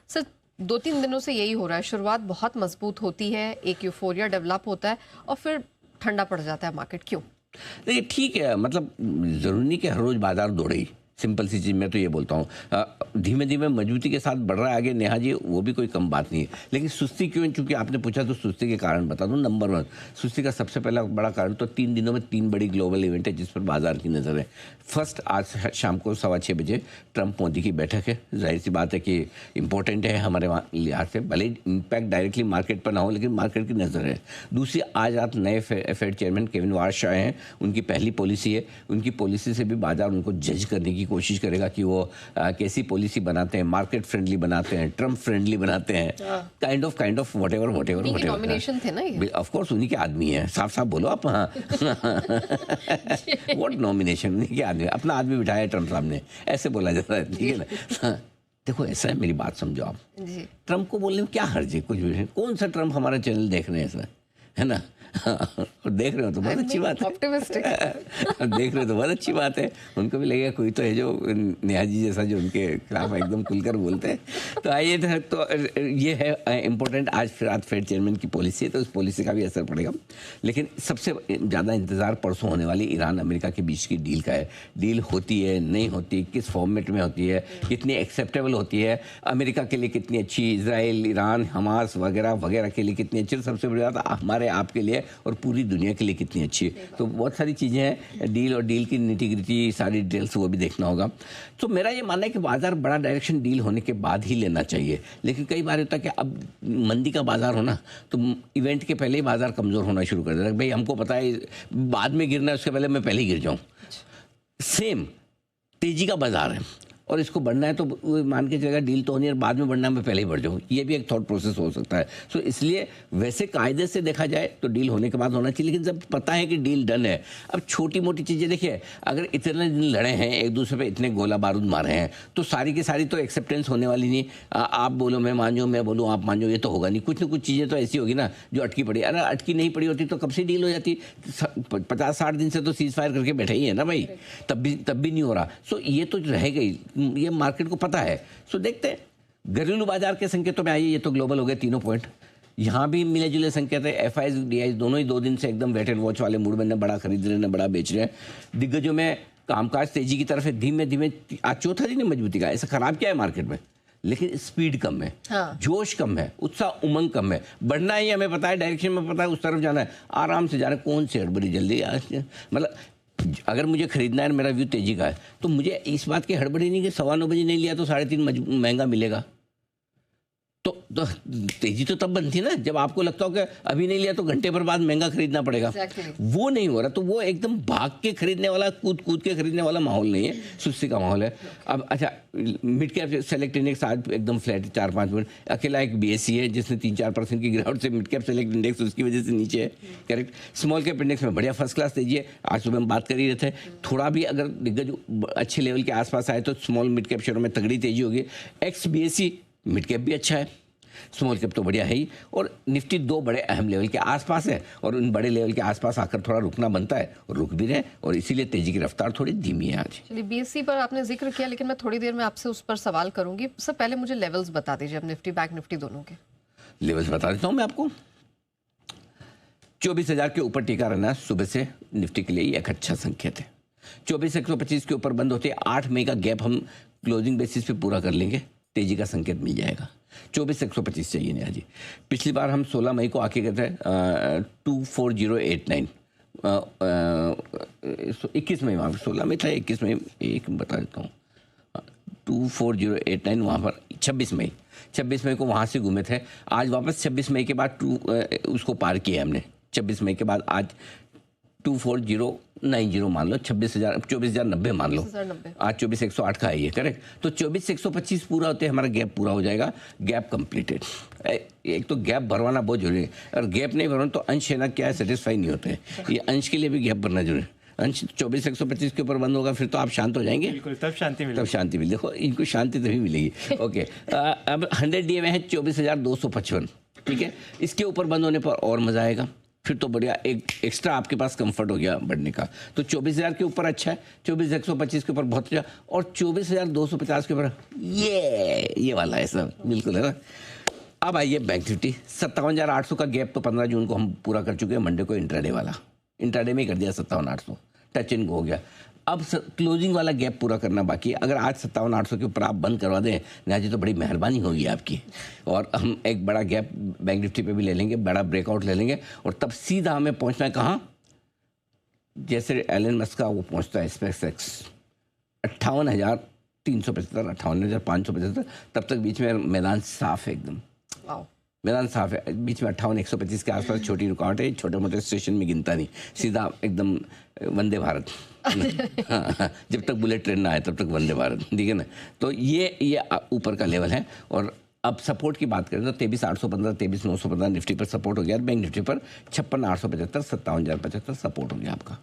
Sir 2-3 दिनों से यही हो रहा है, शुरुआत बहुत मजबूत होती है, एक यूफोरिया डेवलप होता है और फिर ठंडा पड़ जाता है मार्केट। क्यों? देखिए ठीक है, मतलब ज़रूरी नहीं कि हर रोज़ बाजार दौड़े ही। सिंपल सी चीज़ मैं तो ये बोलता हूँ, धीमे धीमे मजबूती के साथ बढ़ रहा है आगे नेहा जी, वो भी कोई कम बात नहीं है। लेकिन सुस्ती क्यों, चूंकि आपने पूछा तो सुस्ती के कारण बता दूँ। नंबर 1 सुस्ती का सबसे पहला बड़ा कारण तो 3 दिनों में 3 बड़ी ग्लोबल इवेंट है जिस पर बाजार की नज़र है। फर्स्ट, आज शाम को 6:15 बजे ट्रंप मोदी की बैठक है। जाहिर सी बात है कि इंपॉर्टेंट है हमारे लिहाज से, भले इम्पैक्ट डायरेक्टली मार्केट पर ना हो लेकिन मार्केट की नज़र है। दूसरी, आज रात नए फेड चेयरमैन केविन वार्श आए हैं, उनकी पहली पॉलिसी है, उनकी पॉलिसी से भी बाजार उनको जज करने की कोशिश करेगा कि वो कैसी पॉलिसी बनाते हैं, मार्केट फ्रेंडली बनाते हैं, ट्रम्प फ्रेंडली बनाते हैं, काइंड ऑफ व्हाटएवर नॉमिनेशन थे ना ये, ऑफ कोर्स उन्हीं के आदमी है। साफ साफ बोलो आप। हाँ व्हाट नॉमिनेशन, उन्हीं के आदमी, अपना आदमी बिठाया ट्रम्प साहब ने, ऐसे बोला जाता है, ठीक है ना। हाँ, देखो ऐसा है, मेरी बात समझो आप, ट्रम्प को बोलने में क्या हर्ज है, कुछ भी। कौन सा ट्रम्प हमारा चैनल देख रहे हैं, ऐसा है ना। और देख रहे हो तो बहुत अच्छी बात है, ऑप्टिमिस्टिक। देख रहे हो तो बहुत अच्छी बात है। उनको भी लगेगा कोई तो है जो नेहा जी जैसा जो उनके खिलाफ एकदम खुलकर बोलते हैं। तो आइए, तो ये है इम्पोर्टेंट, आज रात फेड चेयरमैन की पॉलिसी है तो उस पॉलिसी का भी असर पड़ेगा। लेकिन सबसे ज़्यादा इंतज़ार परसों होने वाली ईरान अमेरिका के बीच की डील का है। डील होती है नहीं होती, किस फॉर्मेट में होती है, कितनी एक्सेप्टेबल होती है, अमेरिका के लिए कितनी अच्छी, इजराइल, ईरान, हमास वगैरह वगैरह के लिए कितनी अच्छी, सबसे बड़ी बात हमारे आपके लिए और पूरी दुनिया के लिए कितनी अच्छी है। तो बहुत सारी चीज़ें हैं डील, और डील की निटी-ग्रिटी सारी डिटेल्स वो भी देखना होगा। तो मेरा ये मानना है कि बाजार बड़ा डायरेक्शन डील होने के बाद ही लेना चाहिए। लेकिन कई बार होता है कि अब मंदी का बाजार हो ना, तो इवेंट के पहले ही बाजार कमज़ोर होना शुरू कर देता है। भाई हमको पता है बाद में गिरना है, उसके पहले मैं पहले ही गिर जाऊँ। सेम तेज़ी का बाजार है और इसको बढ़ना है तो मान के चलेगा डील तो होनी है, बाद में बढ़ना है मैं पहले ही बढ़ जाऊँ, ये भी एक थॉट प्रोसेस हो सकता है। सो इसलिए वैसे कायदे से देखा जाए तो डील होने के बाद होना चाहिए, लेकिन जब पता है कि डील डन है, अब छोटी मोटी चीज़ें देखिए, अगर इतने दिन लड़े हैं एक दूसरे पे, इतने गोला बारूद मारे हैं, तो सारी की सारी तो एक्सेप्टेंस होने वाली नहीं। आप बोलो मैं मान जाऊँ, मैं बोलूँ आप मान जाओ, ये तो होगा नहीं। कुछ ना कुछ चीज़ें तो ऐसी होगी ना जो अटकी पड़ी। अरे अटकी नहीं पड़ी होती तो कब से डील हो जाती। 50-60 दिन से तो सीज फायर करके बैठे ही है ना भाई, तब भी नहीं हो रहा। सो ये तो रहेगा ही, ये मार्केट को पता है। सो देखते हैं घरेलू बाजार के संकेतों में आइए, ये तो ग्लोबल हो गए तीनों पॉइंट, यहाँ भी मिले जुले संकेत है। एफआईज डीआईज दोनों ही 2 दिन से एकदम वेट एंड वॉच वाले मूड में, न बड़ा खरीद रहे न बड़ा बेच रहे हैं। दिग्गजों में कामकाज तेजी की तरफ है, धीमे धीमे। आज चौथा दिन है मजबूती का। ऐसा खराब क्या है मार्केट में, लेकिन स्पीड कम है, हाँ। जोश कम है, उत्साह उमंग कम है। बढ़ना ही हमें पता है, डायरेक्शन में पता है, उस तरफ जाना है, आराम से जाना है। कौन से हड़बड़ी जल्दी, मतलब अगर मुझे खरीदना है, मेरा व्यू तेजी का है, तो मुझे इस बात की हड़बड़ी नहीं कि 9:15 बजे नहीं लिया तो 3:30 महंगा मिलेगा। तो तेजी तो तब बनती है ना जब आपको लगता हो कि अभी नहीं लिया तो घंटे भर बाद महंगा खरीदना पड़ेगा। वो नहीं हो रहा, तो वो एकदम भाग के खरीदने वाला, कूद के खरीदने वाला माहौल नहीं है, सुस्ती का माहौल है। अब अच्छा, मिड कैप सेलेक्ट इंडेक्स आज एकदम फ्लैट 4-5 मिनट। अकेला एक बीएससी है जिसने 3-4% की गिरावट से मिड कैप सेलेक्ट इंडेक्स उसकी वजह से नीचे है, करेक्ट। स्मॉल कैप इंडेक्स में बढ़िया फर्स्ट क्लास तेजी है। आज सुबह हम बात कर ही रहे थे, थोड़ा भी अगर दिग्गज अच्छे लेवल के आसपास आए तो स्मॉल मिड कैप शेयरों में तगड़ी तेजी होगी। एक्स बीएससी मिड कैप भी अच्छा है, स्मॉल कैप तो बढ़िया है ही, और निफ्टी 2 बड़े अहम लेवल के आसपास है, और उन बड़े लेवल के आसपास आकर थोड़ा रुकना बनता है और रुक भी रहे, और इसीलिए तेजी की रफ्तार थोड़ी धीमी है आज। चलिए, बीएससी पर आपने जिक्र किया, लेकिन मैं थोड़ी देर में आपसे उस पर सवाल करूंगी। सब पहले मुझे लेवल्स बता दीजिए अब निफ्टी बैंक निफ्टी दोनों के। लेवल्स बता देता हूँ मैं आपको। 24,000 के ऊपर टीका रहना सुबह से निफ्टी के लिए एक अच्छा संकेत है। 24,125 के ऊपर बंद होते 8 मई का गैप हम क्लोजिंग बेसिस पे पूरा कर लेंगे, तेजी का संकेत मिल जाएगा। 24,125 चाहिए नहीं जी। पिछली बार हम 16 मई को आके गए थे 24089, 21 मई, वहाँ पर 16 मई था, 21 मई एक बता देता हूँ, 24089 वहाँ पर 26 मई को वहाँ से घूमे थे। आज वापस 26 मई के बाद उसको पार किया हमने। 26 मई के बाद आज 24090 मान लो, 24,090 मान लो, आज 24,108 का है ये, करेक्ट। तो 24,125 पूरा होते हमारा गैप पूरा हो जाएगा, गैप कंप्लीटेड। एक तो गैप भरवाना बहुत जरूरी है, और गैप नहीं भरवाना तो अंश है ना, क्या है, सेटिस्फाई नहीं होते हैं। ये अंश के लिए भी गैप भरना जरूरी है। अंश 24,125 के ऊपर बंद होगा फिर तो आप शांत हो जाएंगे, बिल्कुल, तब शांति मिलेगी। देखो इनको शांति तभी मिलेगी। ओके, अब 100 डे में है 24,255, ठीक है। इसके ऊपर बंद होने पर और मजा आएगा, फिर तो बढ़िया, एक एक्स्ट्रा आपके पास कंफर्ट हो गया बढ़ने का। तो 24,000 के ऊपर अच्छा है, 24,125 के ऊपर बहुत अच्छा, और 24,250 के ऊपर ये वाला है सब, बिल्कुल है ना। अब आइए बैंक निफ्टी, 57,800 का गैप तो 15 जून को हम पूरा कर चुके हैं, मंडे को इंट्राडे वाला, इंट्राडे में ही कर दिया 57,800, टच एंड गो हो गया। अब क्लोजिंग वाला गैप पूरा करना बाकी है। अगर आज 57,800 के ऊपर आप बंद करवा दें नेहा जी, तो बड़ी मेहरबानी होगी आपकी, और हम एक बड़ा गैप बैंक निफ्टी पे भी ले लेंगे, बड़ा ब्रेकआउट ले लेंगे, और तब सीधा हमें पहुंचना है कहाँ, जैसे एलन मस्क का वो पहुंचता है स्पेसएक्स 58,375, 58,575, तब तक बीच में मैदान साफ है एकदम, मैदान साफ है, बीच में 58,125 के आसपास छोटी रुकावट है, छोटे मोटे स्टेशन में गिनता नहीं, सीधा एकदम वंदे भारत। हाँ, जब तक बुलेट ट्रेन ना आए तब तक वंदे भारत, ठीक है ना। तो ये ऊपर का लेवल है। और अब सपोर्ट की बात करें तो 23,815, 23,915 निफ्टी पर सपोर्ट हो गया, बैंक निफ्टी पर 56,875, 57,075 सपोर्ट हो गया आपका।